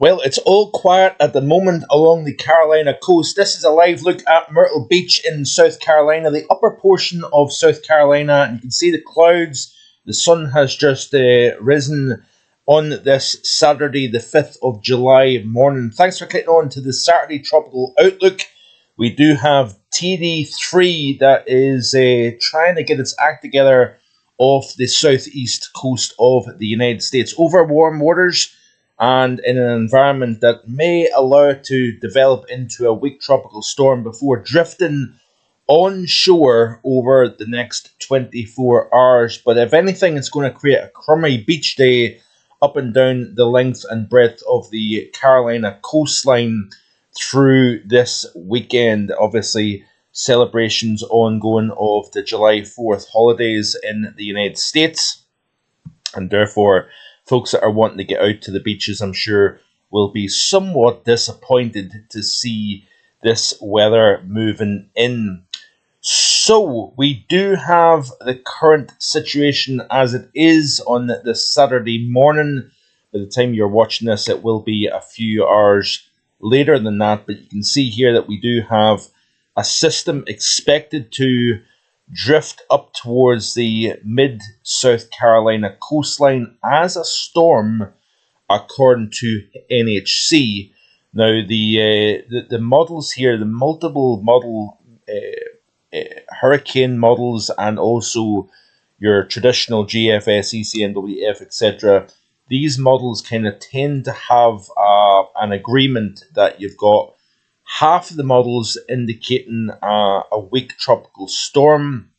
Well, it's all quiet at the moment along the Carolina coast. This is a live look at Myrtle Beach in South Carolina, the upper portion of South Carolina. And you can see the clouds. The sun has just risen on this Saturday, the 5th of July morning. Thanks for clicking on to the Saturday Tropical Outlook. We do have TD3 that is trying to get its act together off the southeast coast of the United States over warm waters, and in an environment that may allow it to develop into a weak tropical storm before drifting onshore over the next 24 hours. But if anything, it's going to create a crummy beach day up and down the length and breadth of the Carolina coastline through this weekend. Obviously, celebrations ongoing of the July 4th holidays in the United States, and therefore folks that are wanting to get out to the beaches, I'm sure, will be somewhat disappointed to see this weather moving in. So, we do have the current situation as it is on this Saturday morning. By the time you're watching this, it will be a few hours later than that, but you can see here that we do have a system expected to drift up towards the mid-South Carolina coastline as a storm, according to NHC. Now, the models here, the multiple model hurricane models, and also your traditional GFS, ECNWF, etc., these models kind of tend to have an agreement that you've got half of the models indicating a weak tropical storm,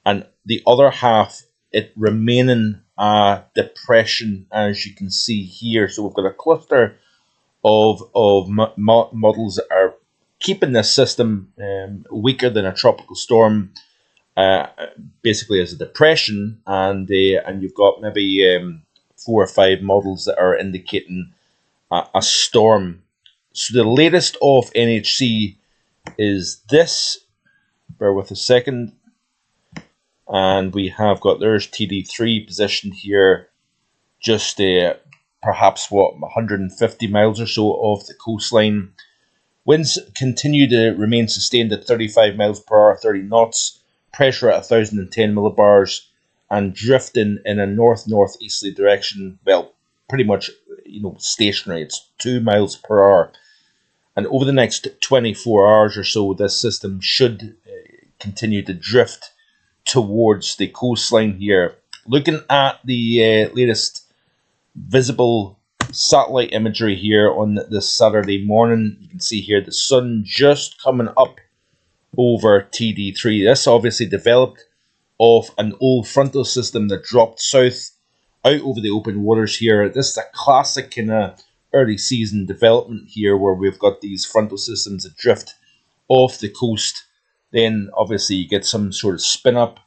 and the other half it remaining a depression, as you can see here. So we've got a cluster of models that are keeping this system weaker than a tropical storm, basically as a depression, and you've got maybe 4 or 5 models that are indicating a storm. So the latest of NHC is this. Bear with a second. And we have got, there's TD3 positioned here, just perhaps, 150 miles or so off the coastline. Winds continue to remain sustained at 35 miles per hour, 30 knots. Pressure at 1,010 millibars. And drifting in a north-northeasterly direction. Well, pretty much, stationary. It's 2 miles per hour. And over the next 24 hours or so, this system should continue to drift towards the coastline here. Looking at the latest visible satellite imagery here on this Saturday morning, you can see here the sun just coming up over TD3. This obviously developed off an old frontal system that dropped south out over the open waters here. This is a classic kind of early season development here, where we've got these frontal systems that drift off the coast. Then obviously you get some sort of spin up,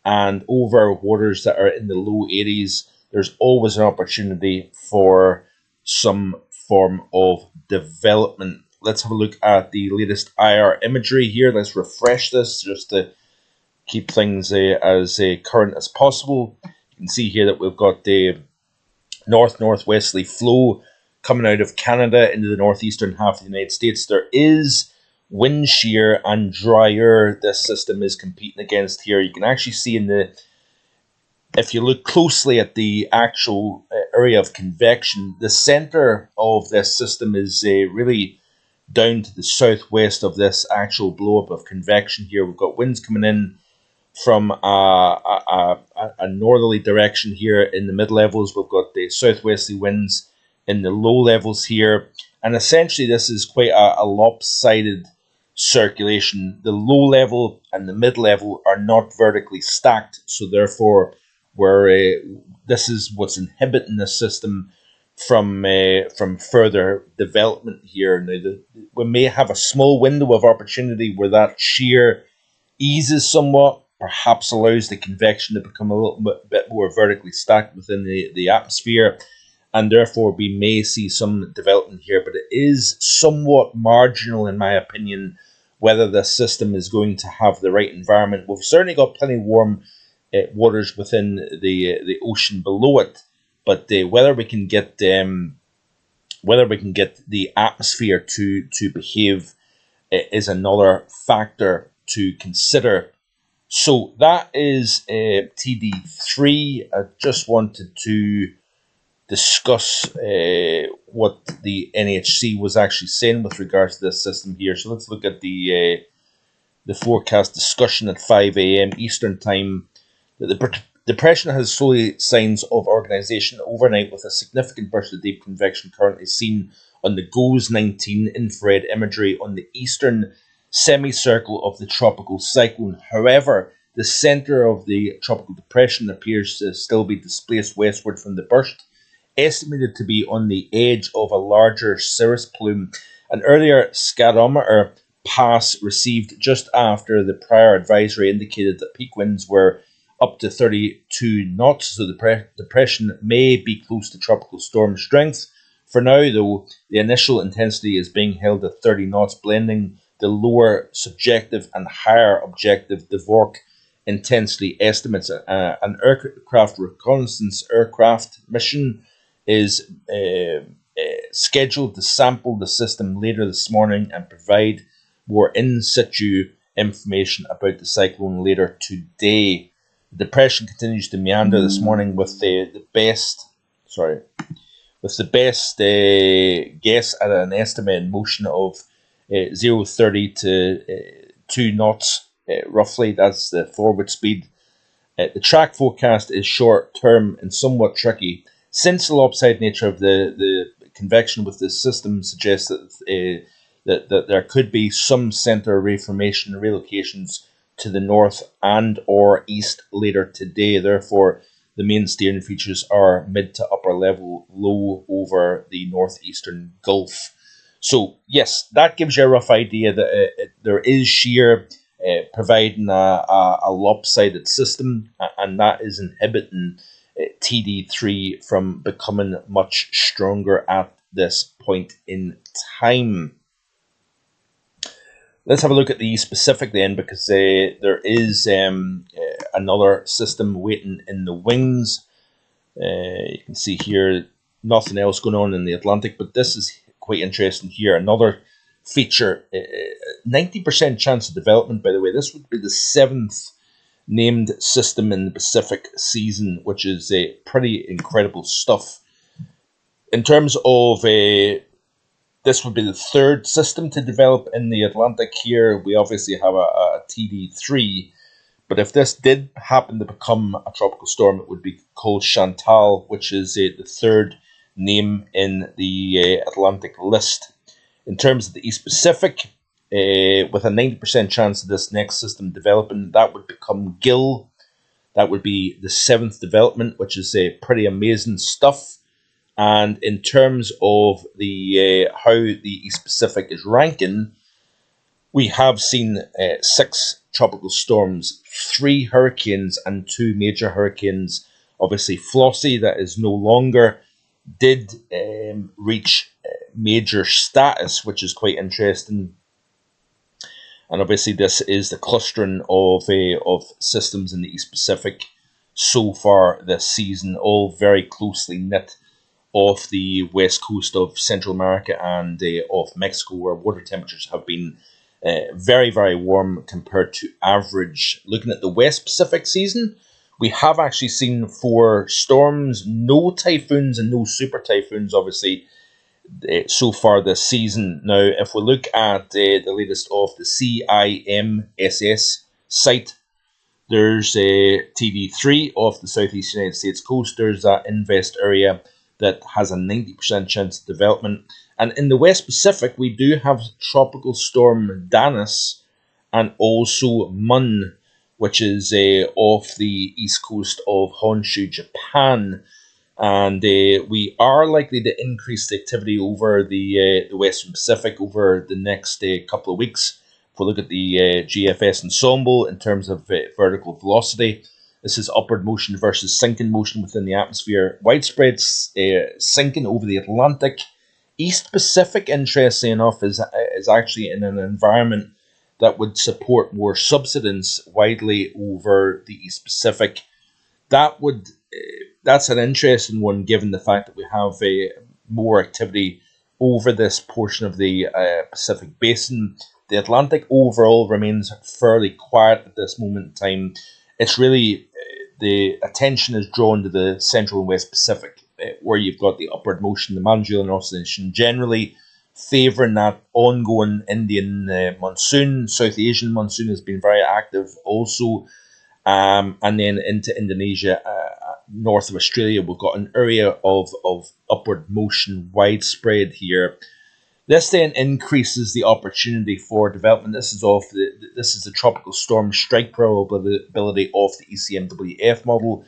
and over waters that are in the low 80s, there's always an opportunity for some form of development. Let's have a look at the latest IR imagery here. Let's refresh this just to keep things as current as possible. You can see here that we've got the north-northwesterly flow coming out of Canada into the northeastern half of the United States. There is wind shear and drier this system is competing against here. You can actually see if you look closely at the actual area of convection, the center of this system is really down to the southwest of this actual blow up of convection here. We've got winds coming in from a northerly direction here in the mid levels. We've got the southwesterly winds in the low levels here, and essentially this is quite a lopsided circulation. The low level and the mid level are not vertically stacked, so therefore this is what's inhibiting the system from further development here. Now, we may have a small window of opportunity where that shear eases somewhat, perhaps allows the convection to become a little bit more vertically stacked within the atmosphere, and therefore we may see some development here, but it is somewhat marginal in my opinion whether the system is going to have the right environment. We've certainly got plenty of warm waters within the ocean below it, but whether we can get Whether we can get the atmosphere to behave is another factor to consider. So that is TD3. I just wanted to discuss what the NHC was actually saying with regards to this system here. So let's look at the forecast discussion at 5 a.m. Eastern Time. The depression has slowly signs of organisation overnight, with a significant burst of deep convection currently seen on the GOES 19 infrared imagery on the eastern semicircle of the tropical cyclone. However, the centre of the tropical depression appears to still be displaced westward from the burst, estimated to be on the edge of a larger cirrus plume. An earlier scadometer pass received just after the prior advisory indicated that peak winds were up to 32 knots, so the depression may be close to tropical storm strength. For now, though, the initial intensity is being held at 30 knots, blending the lower subjective and higher objective Dvorak intensity estimates. An aircraft reconnaissance aircraft mission is scheduled to sample the system later this morning and provide more in situ information about the cyclone later today. The depression continues to meander this morning with the best guess at an estimated motion of 0.30 to 2 knots, roughly. That's the forward speed. The track forecast is short term and somewhat tricky, since the lopsided nature of the convection with the system suggests that there could be some centre reformation relocations to the north and or east later today. Therefore, the main steering features are mid to upper level low over the northeastern Gulf. So yes, that gives you a rough idea that there is shear providing a lopsided system, and that is inhibiting TD3 from becoming much stronger at this point in time. Let's have a look at the specific then, because there is another system waiting in the wings. You can see here nothing else going on in the Atlantic, but this is quite interesting here. Another feature, 90% chance of development, by the way. This would be the 7th named system in the Pacific season, which is pretty incredible stuff. In terms of this would be the 3rd system to develop in the Atlantic here. We obviously have a TD3, but if this did happen to become a tropical storm, it would be called Chantal, which is the 3rd name in the Atlantic list. In terms of the East Pacific, with a 90% chance of this next system developing, that would become Gil. That would be the 7th development, which is pretty amazing stuff. And in terms of the how the East Pacific is ranking, we have seen 6 tropical storms, 3 hurricanes and 2 major hurricanes. Obviously, Flossie, that is no longer, did reach major status, which is quite interesting. And obviously, this is the clustering of systems in the East Pacific so far this season, all very closely knit off the west coast of Central America and off Mexico, where water temperatures have been very, very warm compared to average. Looking at the West Pacific season, we have actually seen 4 storms, no typhoons and no super typhoons, obviously, so far this season. Now, if we look at the latest of the CIMSS site, there's TD3 off the southeast United States coast. There's that invest area that has a 90% chance of development. And in the West Pacific, we do have Tropical Storm Danis and also Mun, which is off the east coast of Honshu, Japan. And we are likely to increase the activity over the Western Pacific over the next couple of weeks. If we look at the GFS ensemble in terms of vertical velocity, this is upward motion versus sinking motion within the atmosphere. Widespread sinking over the Atlantic. East Pacific, interestingly enough, is actually in an environment that would support more subsidence widely over the East Pacific. That's an interesting one, given the fact that we have more activity over this portion of the Pacific Basin. The Atlantic overall remains fairly quiet at this moment in time. It's really the attention is drawn to the Central and West Pacific, where you've got the upward motion, the Manchulian Oscillation, generally favouring that ongoing Indian monsoon. South Asian monsoon has been very active also. And then into Indonesia, north of Australia, we've got an area of upward motion widespread here. This then increases the opportunity for development. This is the tropical storm strike probability of the ECMWF model,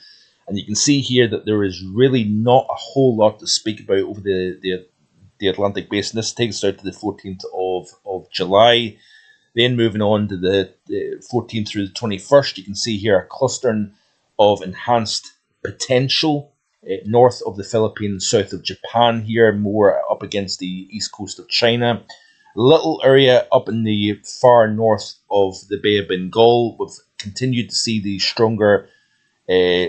and you can see here that there is really not a whole lot to speak about over the Atlantic Basin. This takes us out to the 14th of July. Then moving on to the 14th through the 21st, you can see here a clustering of enhanced potential north of the Philippines, south of Japan here, more up against the east coast of China. A little area up in the far north of the Bay of Bengal. We've continued to see the stronger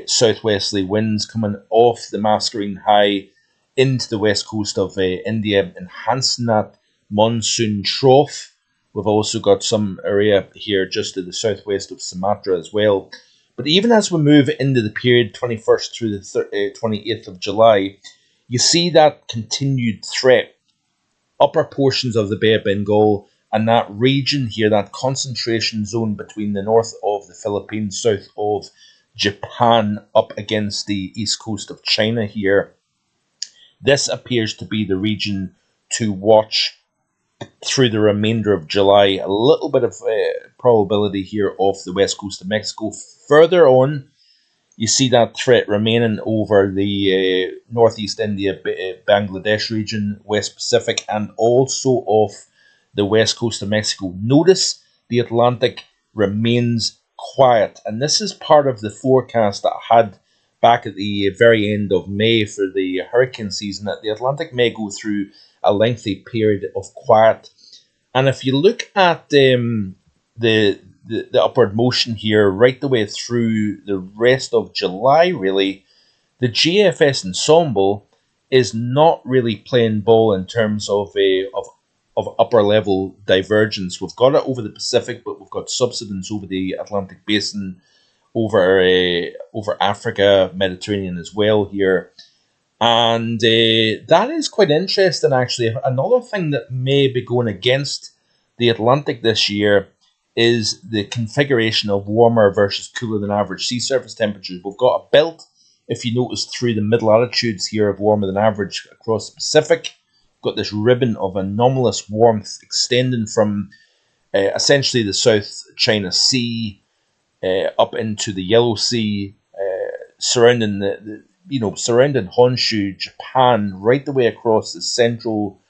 southwesterly winds coming off the mascarene high into the west coast of India, enhancing that monsoon trough. We've also got some area here just to the southwest of Sumatra as well. But even as we move into the period 21st through the 28th of July, you see that continued threat. Upper portions of the Bay of Bengal and that region here, that concentration zone between the north of the Philippines, south of Japan, up against the east coast of China here. This appears to be the region to watch through the remainder of July. A little bit of probability here off the west coast of Mexico. Further on, you see that threat remaining over the northeast India, Bangladesh region, West Pacific, and also off the west coast of Mexico. Notice the Atlantic remains quiet, and this is part of the forecast that I had back at the very end of May for the hurricane season, that the Atlantic may go through a lengthy period of quiet. And if you look at the upward motion here right the way through the rest of July, really, the GFS ensemble is not really playing ball in terms of upper level divergence. We've got it over the Pacific, but we've got subsidence over the Atlantic Basin, over Africa, Mediterranean as well here. And that is quite interesting, actually. Another thing that may be going against the Atlantic this year is the configuration of warmer versus cooler than average sea surface temperatures. We've got a belt, if you notice, through the mid latitudes here of warmer than average across the Pacific. We've got this ribbon of anomalous warmth extending from essentially the South China Sea up into the Yellow Sea, surrounding surrounding Honshu, Japan, right the way across the central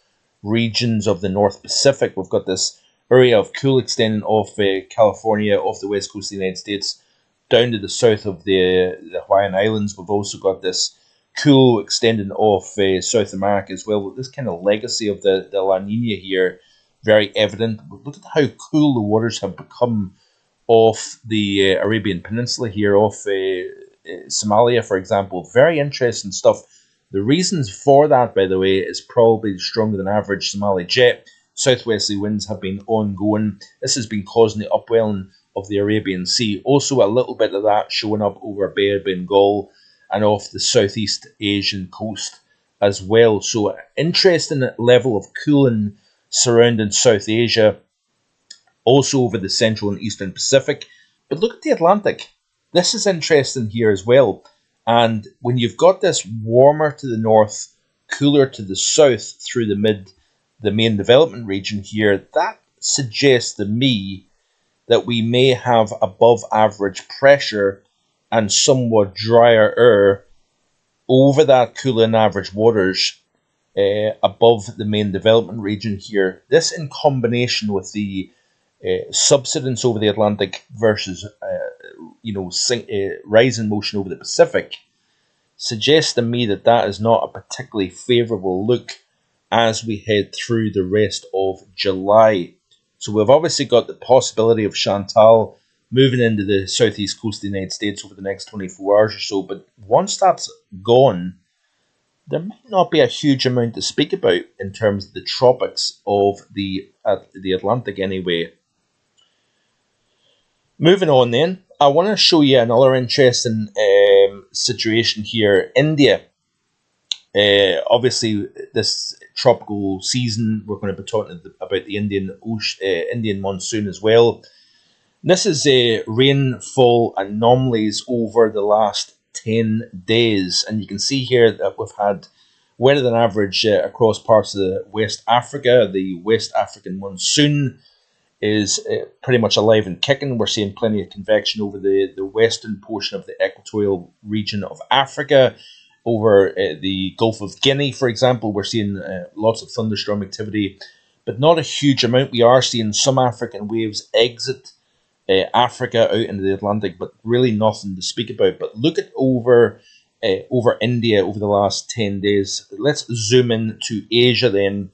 regions of the North Pacific. We've got this area of cool extending off California, off the west coast of the United States, down to the south of the Hawaiian Islands. We've also got this cool extending off South America as well. This kind of legacy of the La Nina here, very evident. Look at how cool the waters have become off the Arabian Peninsula here, off Somalia, for example. Very interesting stuff. The reasons for that, by the way, is probably stronger than average Somali jet. Southwesterly winds have been ongoing. This has been causing the upwelling of the Arabian Sea. Also, a little bit of that showing up over Bay of Bengal and off the Southeast Asian coast as well. So, interesting level of cooling surrounding South Asia, also over the Central and Eastern Pacific. But look at the Atlantic. This is interesting here as well. And when you've got this warmer to the north, cooler to the south through the main development region here, that suggests to me that we may have above average pressure and somewhat drier air over that cooler than average waters above the main development region here. This in combination with the subsidence over the Atlantic versus rising motion over the Pacific suggests to me that that is not a particularly favourable look as we head through the rest of July. So we've obviously got the possibility of Chantal moving into the southeast coast of the United States over the next 24 hours or so. But once that's gone, there might not be a huge amount to speak about in terms of the tropics of the Atlantic anyway. Moving on then, I want to show you another interesting situation here. India. Obviously, this tropical season, we're going to be talking about the Indian monsoon as well. This is rainfall anomalies over the last 10 days, and you can see here that we've had wetter than average across parts of West Africa. The West African monsoon is pretty much alive and kicking. We're seeing plenty of convection over the western portion of the equatorial region of Africa. Over the Gulf of Guinea, for example, we're seeing lots of thunderstorm activity, but not a huge amount. We are seeing some African waves exit Africa out into the Atlantic, but really nothing to speak about. But look at over India over the last 10 days. Let's zoom in to Asia then,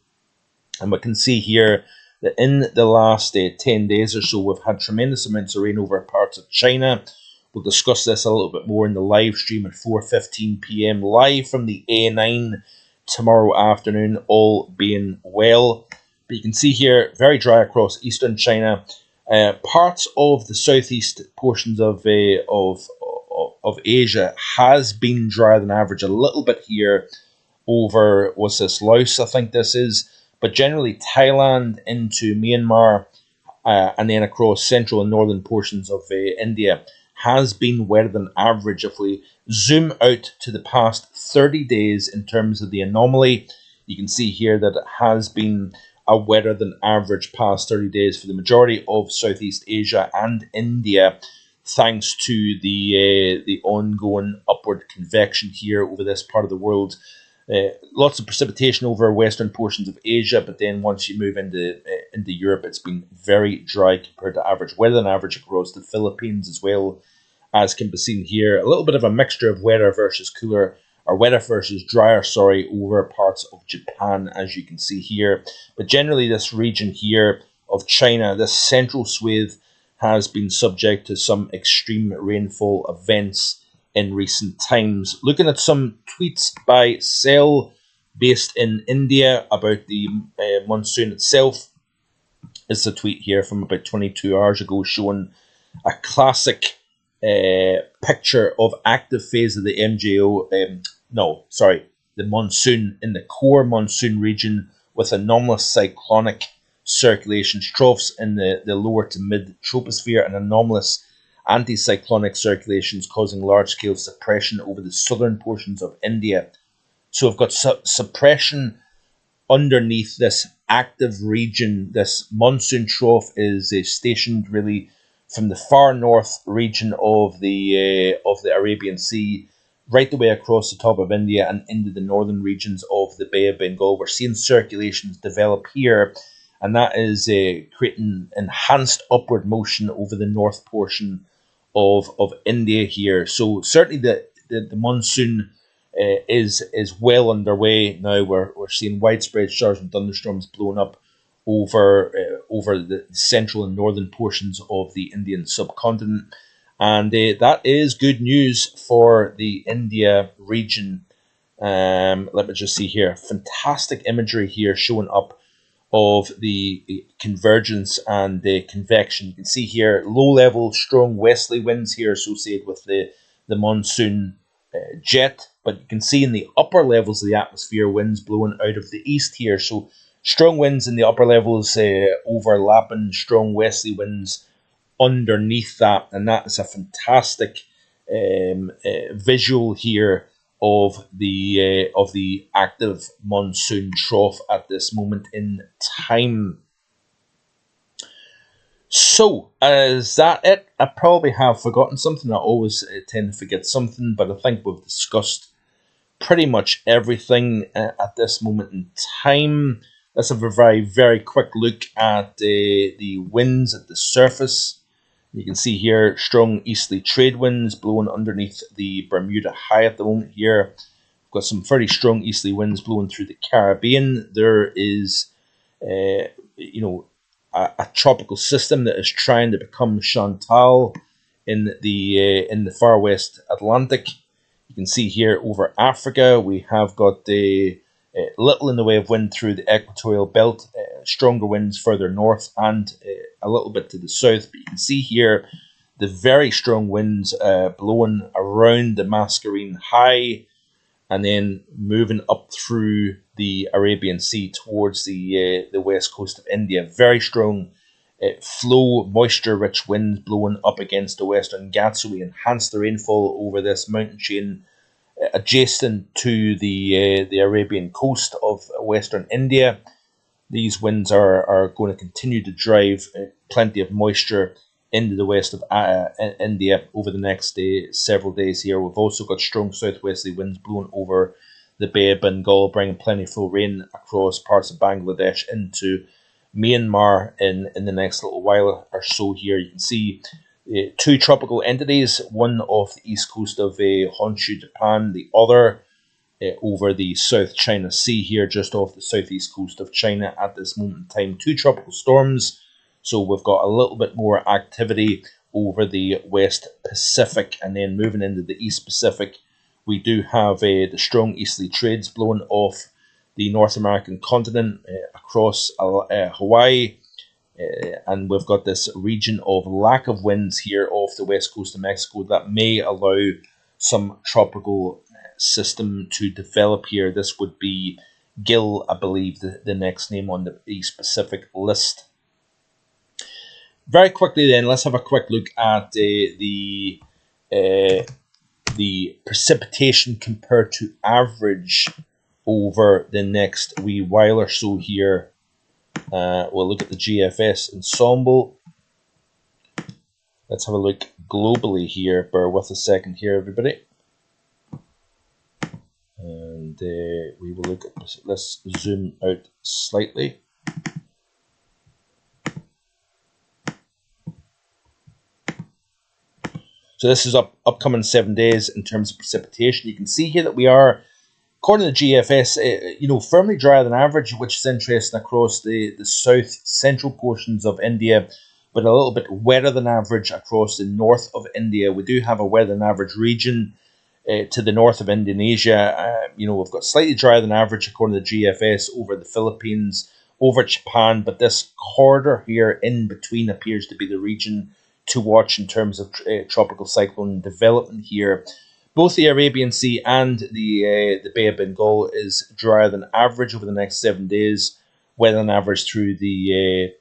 and we can see here that in the last 10 days or so, we've had tremendous amounts of rain over parts of China. We'll discuss this a little bit more in the live stream at 4:15 p.m. live from the A9 tomorrow afternoon, all being well. But you can see here, very dry across eastern China. Parts of the southeast portions of Asia has been drier than average a little bit here over, what's this, Laos, I think this is. But generally, Thailand into Myanmar and then across central and northern portions of India has been wetter than average. If we zoom out to the past 30 days in terms of the anomaly, you can see here that it has been a wetter than average past 30 days for the majority of Southeast Asia and India, thanks to the ongoing upward convection here over this part of the world. Lots of precipitation over western portions of Asia, but then once you move into Europe, it's been very dry compared to average. Wetter than average across the Philippines as well, as can be seen here. A little bit of a mixture of wetter versus cooler, or wetter versus drier, over parts of Japan, as you can see here. But generally, this region here of China, this central swathe, has been subject to some extreme rainfall events in recent times. Looking at some tweets by Cell, based in India, about the monsoon itself. It's a tweet here from about 22 hours ago showing a classic picture of active phase of the the monsoon in the core monsoon region with anomalous cyclonic circulations, troughs in the lower to mid troposphere, and anomalous anticyclonic circulations causing large-scale suppression over the southern portions of India. So we've got suppression underneath this active region. This monsoon trough is stationed really from the far north region of the Arabian Sea, right the way across the top of India and into the northern regions of the Bay of Bengal. We're seeing circulations develop here, and that is creating enhanced upward motion over the north portion of India here. So certainly the monsoon is well underway now. We're seeing widespread showers and thunderstorms blowing up over the central and northern portions of the Indian subcontinent, and that is good news for the India region. Let me just see here. Fantastic imagery here showing up of the convergence and the convection. You can see here low-level, strong westerly winds here associated with the monsoon jet, but you can see in the upper levels of the atmosphere winds blowing out of the east here. So strong winds in the upper levels overlapping strong westerly winds underneath that, and that is a fantastic visual here of the active monsoon trough at this moment in time. So, is that it? I probably have forgotten something. I always tend to forget something, but I think we've discussed pretty much everything at this moment in time. Let's have a very, very quick look at the winds at the surface. You can see here strong easterly trade winds blowing underneath the Bermuda High at the moment here. We've got some very strong easterly winds blowing through the Caribbean. There is, a tropical system that is trying to become Chantal in the far west Atlantic. You can see here over Africa, we have got little in the way of wind through the equatorial belt, stronger winds further north and a little bit to the south. But you can see here the very strong winds blowing around the Mascarene High and then moving up through the Arabian Sea towards the west coast of India. Very strong flow, moisture-rich winds blowing up against the western Ghats, so we enhance the rainfall over this mountain chain adjacent to the Arabian coast of western India. These winds are going to continue to drive plenty of moisture into the west of India over the next several days here. We've also got strong southwesterly winds blowing over the Bay of Bengal, bringing plentiful rain across parts of Bangladesh into Myanmar in the next little while or so here. You can see two tropical entities, one off the east coast of Honshu, Japan, the other over the South China Sea here, just off the southeast coast of China at this moment in time. Two tropical storms, so we've got a little bit more activity over the West Pacific, and then moving into the East Pacific, we do have the strong easterly trades blowing off the North American continent across Hawaii, and we've got this region of lack of winds here off the west coast of Mexico that may allow some tropical system to develop here. This would be Gil, I believe, the next name on the East Pacific list. Very quickly then, let's have a quick look at the precipitation compared to average over the next wee while or so here. We'll look at the GFS ensemble. Let's have a look globally here. Bear with a second here, everybody. And we will look at, let's zoom out slightly. So this is upcoming 7 days in terms of precipitation. You can see here that we are, according to the GFS, firmly drier than average, which is interesting across the south central portions of India, but a little bit wetter than average across the north of India. We do have a wetter than average region to the north of Indonesia. We've got slightly drier than average according to the GFS over the Philippines, over Japan, but this corridor here in between appears to be the region to watch in terms of tropical cyclone development here. Both the Arabian Sea and the Bay of Bengal is drier than average over the next 7 days, wetter than average through the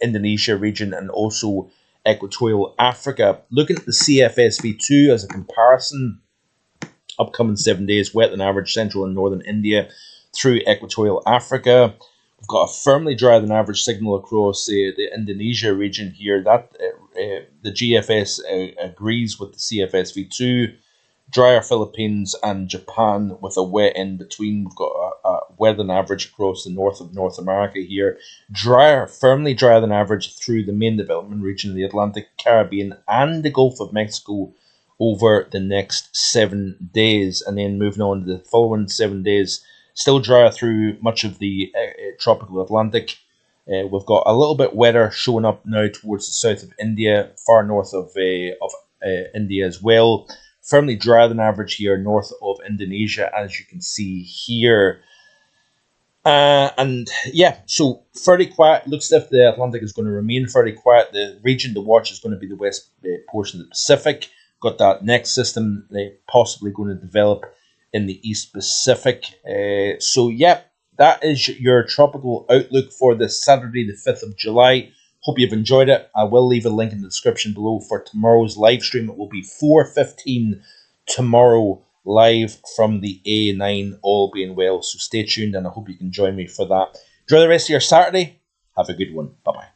Indonesia region and also equatorial Africa. Looking at the CFSV2 as a comparison, upcoming 7 days, wet than average central and northern India through equatorial Africa. We've got a firmly drier than average signal across the Indonesia region here. That the GFS agrees with the CFSV2. Drier Philippines and Japan with a wet in between. We've got a wetter than average across the north of North America here. Firmly drier than average through the main development region of the Atlantic, Caribbean and the Gulf of Mexico over the next 7 days. And then moving on to the following 7 days, still drier through much of the tropical Atlantic. We've got a little bit wetter showing up now towards the south of India, far north of India as well. Firmly drier than average here north of Indonesia, as you can see here. So fairly quiet. Looks as if the Atlantic is going to remain fairly quiet. The region to watch is going to be the west portion of the Pacific. Got that next system possibly going to develop in the East Pacific. That is your tropical outlook for this Saturday, the 5th of July. Hope you've enjoyed it. I will leave a link in the description below for tomorrow's live stream. It will be 4:15 tomorrow, live from the A9, all being well. So stay tuned, and I hope you can join me for that. Enjoy the rest of your Saturday. Have a good one. Bye-bye.